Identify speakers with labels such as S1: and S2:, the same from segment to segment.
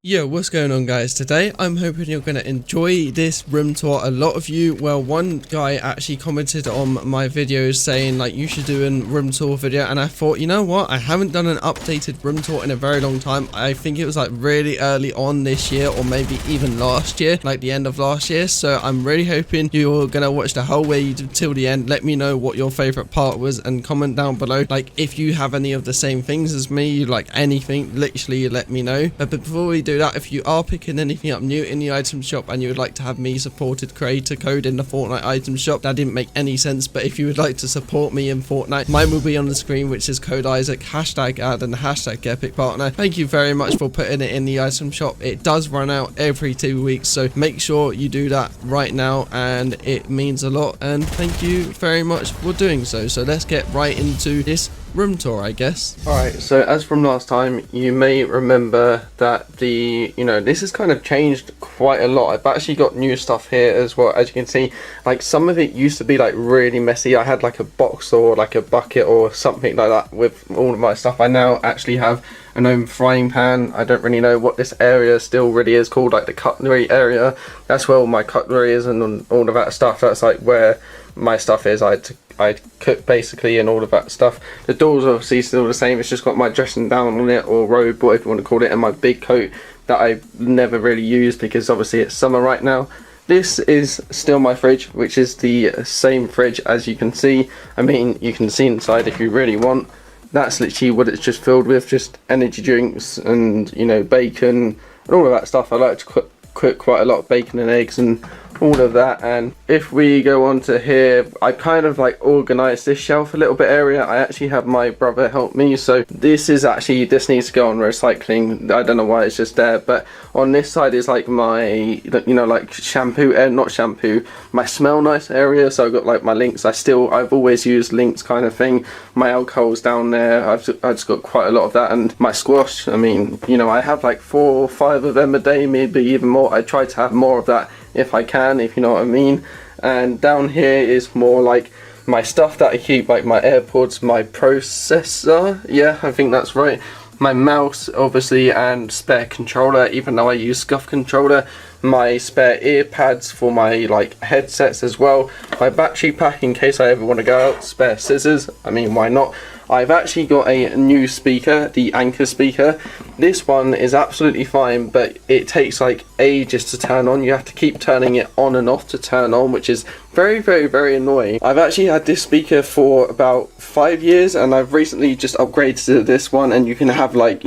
S1: Yo, what's going on guys? Today I'm hoping you're going to enjoy this room tour. A lot of you, well, one guy actually commented on my videos saying like you should do a room tour video, and I thought, you know what, I haven't done an updated room tour in a very long time. I think it was like really early on this year, or maybe even last year, like the end of last year. So I'm really hoping you're gonna watch the whole way till the end. Let me know what your favorite part was and comment down below, like if you have any of the same things as me, you like anything, literally let me know. But before we do that, if you are picking anything up new in the item shop and you would like to have me supported creator code in the Fortnite item shop, that didn't make any sense, but if you would like to support me in Fortnite, mine will be on the screen, which is code Izac, hashtag ad and hashtag epic partner. Thank you very much for putting it in the item shop. It does run out every 2 weeks, so make sure you do that right now, and it means a lot, and thank you very much for doing so. So let's get right into this room tour, I guess. Alright, so as from last time, you may remember that this has kind of changed quite a lot. I've actually got new stuff here as well. As you can see, like some of it used to be like really messy. I had like a box or like a bucket or something like that with all of my stuff. I now actually have an own frying pan. I don't really know what this area still really is called, like the cutlery area. That's where all my cutlery is and all of that stuff. That's like where my stuff is. I cook basically and all of that stuff. The doors are obviously still the same. It's just got my dressing down on it, or robe, whatever you want to call it, and my big coat that I never really use because obviously it's summer right now. This is still my fridge, which is the same fridge as you can see. I mean, you can see inside if you really want. That's literally what it's just filled with, just energy drinks and, you know, bacon and all of that stuff. I like to cook quite a lot of bacon and eggs and all of that. And if we go on to here, I kind of like organized this shelf a little bit area. I actually have my brother help me, so this needs to go on recycling. I don't know why it's just there, but on this side is like my, like shampoo, not shampoo, my smell nice area. So I've got like my links. I've always used links kind of thing. My alcohol's down there. I've just got quite a lot of that, and my squash, I mean, I have like 4 or 5 of them a day, maybe even more. I try to have more of that if I can, if you know what I mean. And down here is more like my stuff that I keep, like my AirPods, my processor, yeah, I think that's right, my mouse obviously, and spare controller, even though I use scuff controller, my spare ear pads for my like headsets as well, my battery pack in case I ever want to go out, spare scissors, I mean, why not. I've actually got a new speaker, the Anchor speaker. This one is absolutely fine, but it takes like ages to turn on. You have to keep turning it on and off to turn on, which is very, very, very annoying. I've actually had this speaker for about 5 years, and I've recently just upgraded to this one, and you can have like,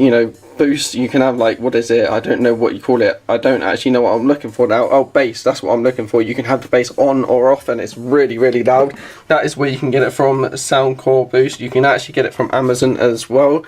S1: boost, you can have like, what is it, I don't know what you call it, I don't actually know what I'm looking for now. Oh, bass, that's what I'm looking for. You can have the bass on or off, and it's really, really loud. That is where you can get it from, Soundcore Boost. You can actually get it from Amazon as well.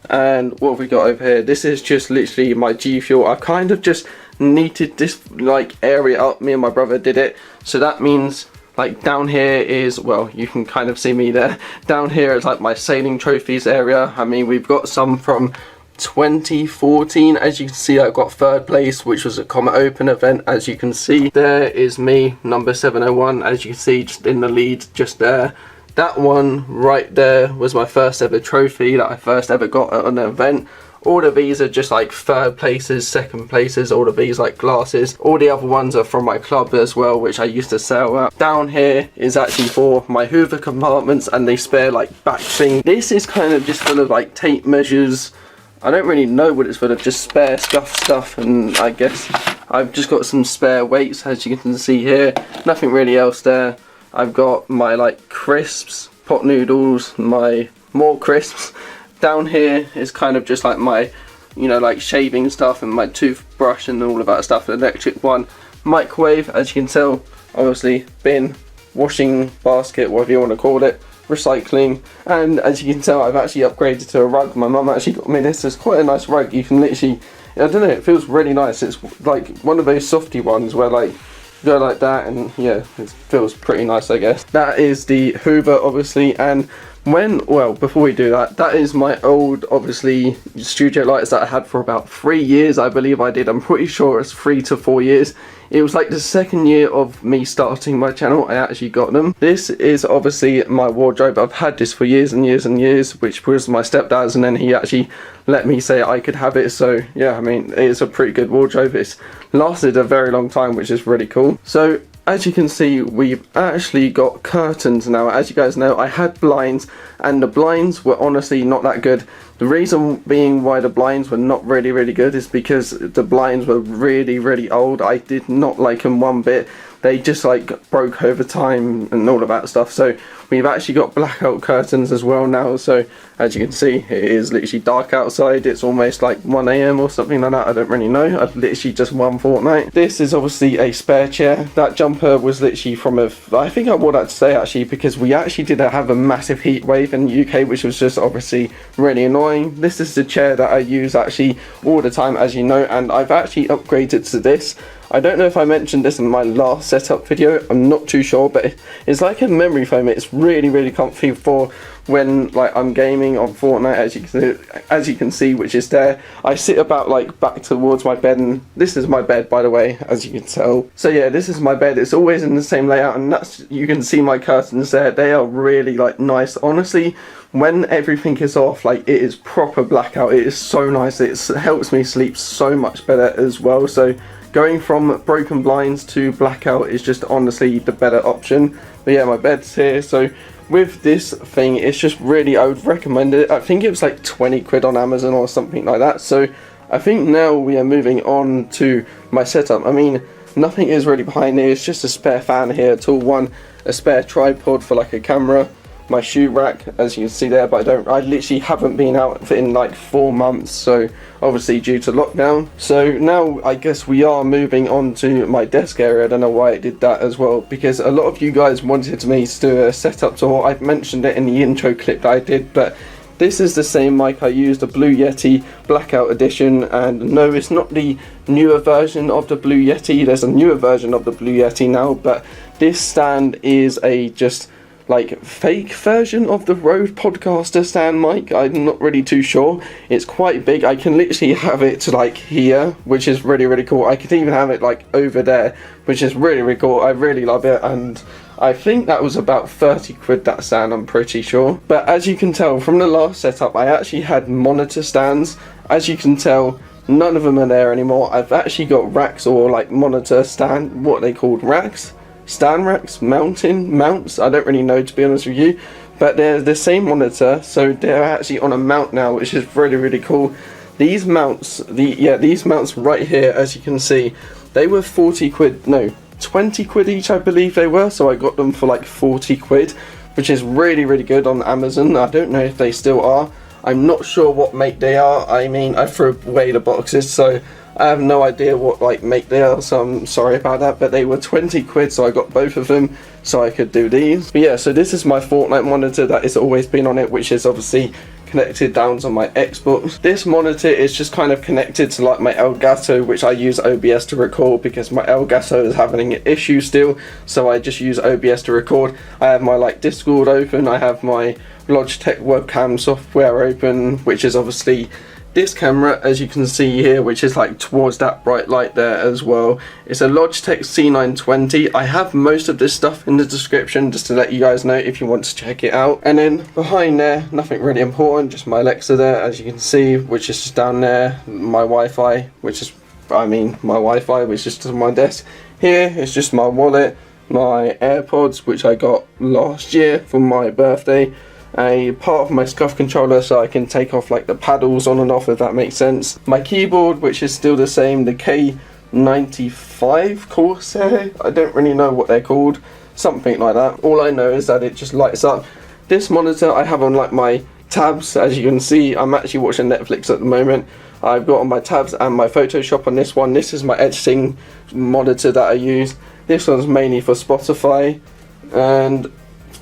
S1: And what have we got over here? This is just literally my G Fuel. I've kind of just neated this like area up. Me and my brother did it, so that means like down here is, well, you can kind of see me there. Down here is like my sailing trophies area. I mean, we've got some from 2014. As you can see, I got 3rd place, which was a Comet Open event. As you can see, there is me, number 701. As you can see, just in the lead, just there. That one right there was my first ever trophy that I first ever got at an event. All of these are just like 3rd places, 2nd places, all of these like glasses. All the other ones are from my club as well, which I used to sell at. Down here is actually for my Hoover compartments and the spare like back thing. This is kind of just full of like tape measures. I don't really know what it's full of, just spare scuff stuff, and I guess I've just got some spare weights, as you can see here. Nothing really else there. I've got my like crisps, pot noodles, my more crisps. Down here is kind of just like my, like shaving stuff and my toothbrush and all of that stuff, an electric one. Microwave, as you can tell, obviously bin, washing basket, whatever you want to call it. Recycling, and as you can tell, I've actually upgraded to a rug. My mum actually got me this. It's quite a nice rug. You can literally, I don't know, it feels really nice. It's like one of those softy ones where like you go like that, and yeah, it feels pretty nice, I guess. That is the Hoover, obviously, and before we do that, that is my old, obviously, studio lights that I had for about 3 years, I believe I did. I'm pretty sure it's 3 to 4 years. it was like the second year of me starting my channel I actually got them. This is obviously my wardrobe. I've had this for years and years and years, which was my stepdad's, and then he actually let me say I could have it. So yeah, I mean, it is a pretty good wardrobe. It's lasted a very long time, which is really cool. So as you can see, we've actually got curtains now. As you guys know, I had blinds, and the blinds were honestly not that good. The reason being why the blinds were not really good is because the blinds were really old. I did not like them one bit. They just like broke over time and all of that stuff. So we've actually got blackout curtains as well now. So as you can see, it is literally dark outside. It's almost like 1 AM or something like that. I don't really know. I've literally just won Fortnite. This is obviously a spare chair. That jumper was literally from I think I wore that today actually, because we actually did have a massive heat wave in the UK, which was just obviously really annoying. This is the chair that I use actually all the time, as you know, and I've actually upgraded to this. I don't know if I mentioned this in my last setup video, I'm not too sure, but it's like a memory foam. It's really comfy for when like I'm gaming on Fortnite, as you can see, which is there. I sit about like back towards my bed, and this is my bed, by the way, as you can tell. So yeah, this is my bed. It's always in the same layout, and that's, you can see my curtains there. They are really like nice. Honestly, when everything is off, like it is proper blackout. It is so nice. It helps me sleep so much better as well. So going from broken blinds to blackout is just honestly the better option. But yeah, my bed's here. So with this thing, it's just really, I would recommend it. I think it was like 20 quid on Amazon or something like that. So I think now we are moving on to my setup. I mean, nothing is really behind here. It's just a spare fan here at all. A spare tripod for like a camera. My shoe rack, as you can see there, but I literally haven't been out in like 4 months, so obviously due to lockdown. So now I guess we are moving on to my desk area. I don't know why it did that as well, because a lot of you guys wanted me to do a setup tour. I've mentioned it in the intro clip that I did, but this is the same mic I used, the Blue Yeti Blackout Edition, and no, it's not the newer version of the Blue Yeti. There's a newer version of the Blue Yeti now, but this stand is a just like fake version of the Rode Podcaster stand mic. I'm not really too sure. It's quite big. I can literally have it like here, which is really cool. I could even have it like over there, which is really cool. I really love it, and I think that was about 30 quid, that stand, I'm pretty sure. But as you can tell from the last setup, I actually had monitor stands. As you can tell, none of them are there anymore. I've actually got racks, or like monitor stand, what are they called, racks? Stand racks, mounts, I don't really know, to be honest with you, but they're the same monitor, so they're actually on a mount now, which is really cool. These mounts, these mounts right here, as you can see, they were 40 quid, no, 20 quid each, I believe they were, so I got them for like 40 quid, which is really good on Amazon. I don't know if they still are. I'm not sure what make they are. I mean, I threw away the boxes, so I have no idea what like make they are, so I'm sorry about that, but they were 20 quid, so I got both of them so I could do these. But yeah, so this is my Fortnite monitor that has always been on it, which is obviously connected down to my Xbox. This monitor is just kind of connected to like my Elgato, which I use OBS to record because my Elgato is having an issue still, so I just use OBS to record. I have my like Discord open, I have my Logitech webcam software open, which is obviously this camera, as you can see here, which is like towards that bright light there as well. It's a Logitech C920. I have most of this stuff in the description just to let you guys know if you want to check it out. And then behind there, nothing really important, just my Alexa there, as you can see, which is just down there. My Wi-Fi, which is just on my desk. Here is just my wallet, my AirPods, which I got last year for my birthday. A part of my SCUF controller so I can take off like the paddles on and off, if that makes sense. My keyboard, which is still the same, the K95 Corsair, I don't really know what they're called, something like that. All I know is that it just lights up. This monitor I have on like my tabs. As you can see, I'm actually watching Netflix at the moment. I've got on my tabs and my Photoshop on this one. This is my editing monitor that I use. This one's mainly for Spotify, and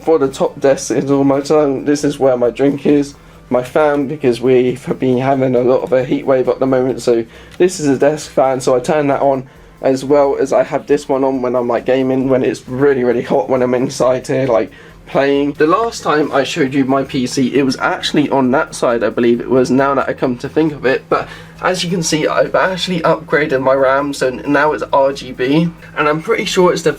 S1: for the top desk is all my time. This is where my drink is, my fan, because we've been having a lot of a heat wave at the moment, so this is a desk fan, so I turn that on, as well as I have this one on when I'm like gaming, when it's really hot, when I'm inside here like playing. The last time I showed you my PC, it was actually on that side, I believe it was, now that I come to think of it. But as you can see, I've actually upgraded my RAM, so now it's RGB, and I'm pretty sure it's the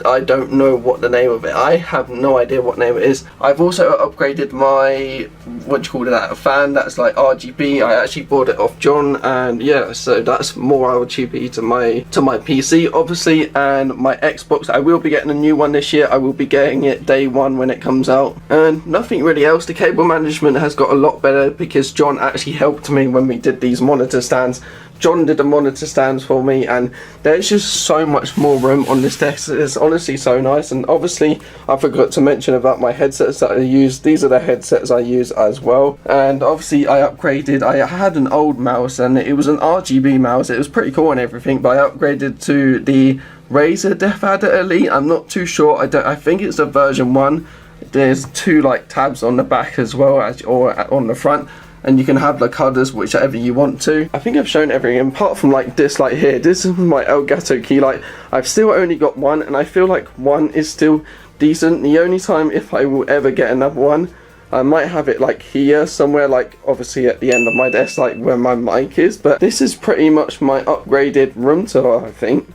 S1: I don't know what the name of it. I have no idea what name it is. I've also upgraded my, what do you call that, a fan that's like RGB. I actually bought it off John, and yeah, so that's more RGB to my PC obviously. And my Xbox, I will be getting a new one this year. I will be getting it day one when it comes out, and nothing really else. The cable management has got a lot better because John actually helped me when we did these monitor stands. John did the monitor stands for me, and there's just so much more room on this desk. It's honestly so nice. And obviously I forgot to mention about my headsets that I use. These are the headsets I use as well. And obviously I upgraded. I had an old mouse and it was an RGB mouse. It was pretty cool and everything, but I upgraded to the Razer Death Adder Elite. I'm not too sure. I think it's the version 1. There's 2 like tabs on the back as well as or on the front, and you can have the colours whichever you want to. I think I've shown everything apart from like this light here. This is my Elgato key light. I've still only got one, and I feel like one is still decent. The only time if I will ever get another one, I might have it like here somewhere, like obviously at the end of my desk, like where my mic is. But this is pretty much my upgraded room tour, I think.